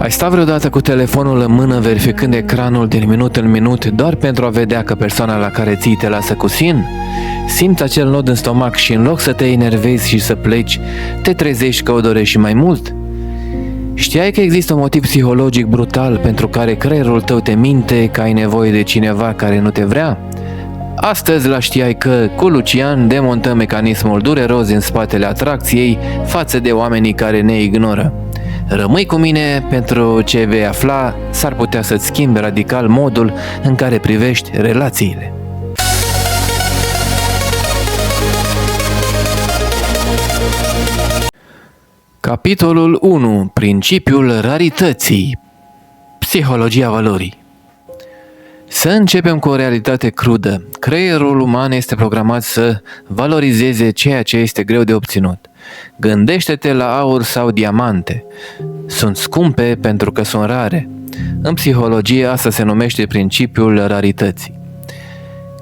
Ai stat vreodată cu telefonul în mână verificând ecranul din minut în minut doar pentru a vedea că persoana la care ții te lasă cu sin? Simți acel nod în stomac și în loc să te enervezi și să pleci, te trezești că o dorești și mai mult? Știai că există un motiv psihologic brutal pentru care creierul tău te minte că ai nevoie de cineva care nu te vrea? Astăzi la Știai Că cu Lucian demontăm mecanismul dureros din spatele atracției față de oamenii care ne ignoră. Rămâi cu mine pentru ce vei afla s-ar putea să-ți schimbe radical modul în care privești relațiile. Capitolul 1. Principiul rarității. Psihologia valorii. Să începem cu o realitate crudă. Creierul uman este programat să valorizeze ceea ce este greu de obținut. Gândește-te la aur sau diamante. Sunt scumpe pentru că sunt rare. În psihologie asta se numește principiul rarității.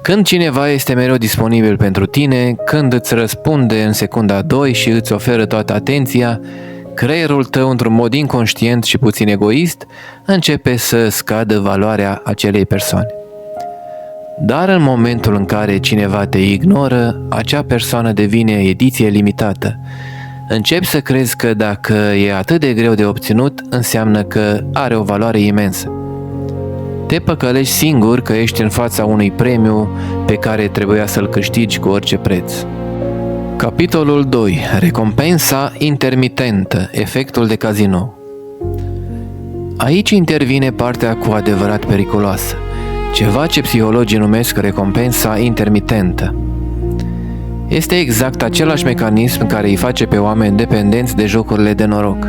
Când cineva este mereu disponibil pentru tine, când îți răspunde în secunda 2 și îți oferă toată atenția, creierul tău, într-un mod inconștient și puțin egoist, începe să scadă valoarea acelei persoane. Dar în momentul în care cineva te ignoră, acea persoană devine ediție limitată. Începi să crezi că dacă e atât de greu de obținut, înseamnă că are o valoare imensă. Te păcălești singur că ești în fața unui premiu pe care trebuia să-l câștigi cu orice preț. Capitolul 2. Recompensa intermitentă, efectul de casino. Aici intervine partea cu adevărat periculoasă, ceva ce psihologii numesc recompensa intermitentă. Este exact același mecanism care îi face pe oameni dependenți de jocurile de noroc.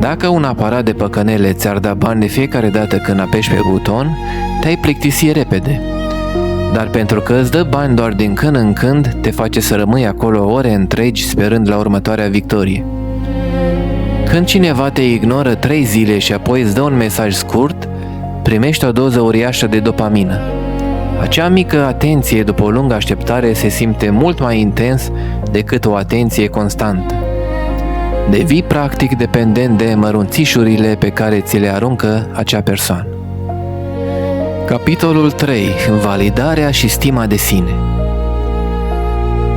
Dacă un aparat de păcănele ți-ar da bani de fiecare dată când apeși pe buton, te-ai plictisi repede. Dar pentru că îți dă bani doar din când în când, te face să rămâi acolo ore întregi sperând la următoarea victorie. Când cineva te ignoră 3 zile și apoi îți dă un mesaj scurt, primești o doză uriașă de dopamină. Acea mică atenție după o lungă așteptare se simte mult mai intens decât o atenție constantă. Devii practic dependent de mărunțișurile pe care ți le aruncă acea persoană. Capitolul 3. Validarea și stima de sine.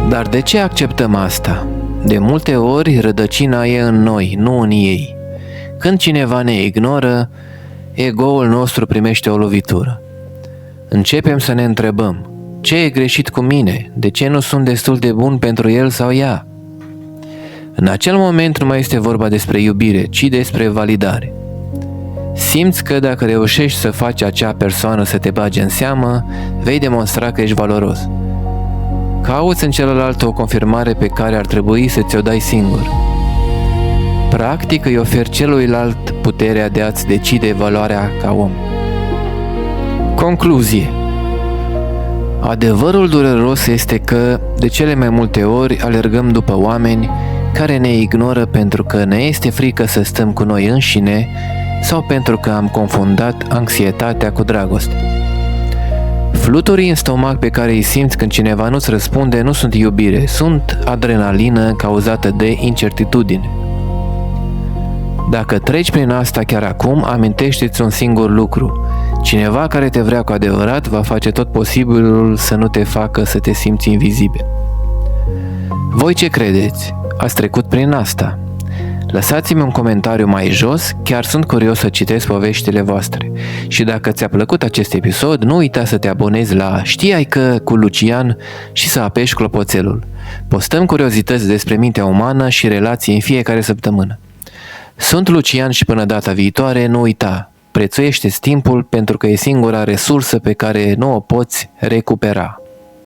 Dar de ce acceptăm asta? De multe ori rădăcina e în noi, nu în ei. Când cineva ne ignoră, ego-ul nostru primește o lovitură. Începem să ne întrebăm, ce e greșit cu mine? De ce nu sunt destul de bun pentru el sau ea? În acel moment nu mai este vorba despre iubire, ci despre validare. Simți că dacă reușești să faci acea persoană să te bage în seamă, vei demonstra că ești valoros. Cauți în celălalt o confirmare pe care ar trebui să ți-o dai singur. Practic îi oferi celuilalt puterea de a-ți decide valoarea ca om. Concluzie. Adevărul dureros este că, de cele mai multe ori, alergăm după oameni care ne ignoră pentru că ne este frică să stăm cu noi înșine sau pentru că am confundat anxietatea cu dragoste. Fluturii în stomac pe care îi simți când cineva nu-ți răspunde nu sunt iubire, sunt adrenalină cauzată de incertitudine. Dacă treci prin asta chiar acum, amintește-ți un singur lucru. Cineva care te vrea cu adevărat va face tot posibilul să nu te facă să te simți invizibil. Voi ce credeți? Ați trecut prin asta? Lăsați-mi un comentariu mai jos, chiar sunt curios să citesc poveștile voastre. Și dacă ți-a plăcut acest episod, nu uita să te abonezi la Știai Că cu Lucian și să apeși clopoțelul. Postăm curiozități despre mintea umană și relații în fiecare săptămână. Sunt Lucian și până data viitoare, nu uita, prețuiește-ți timpul pentru că e singura resursă pe care nu o poți recupera.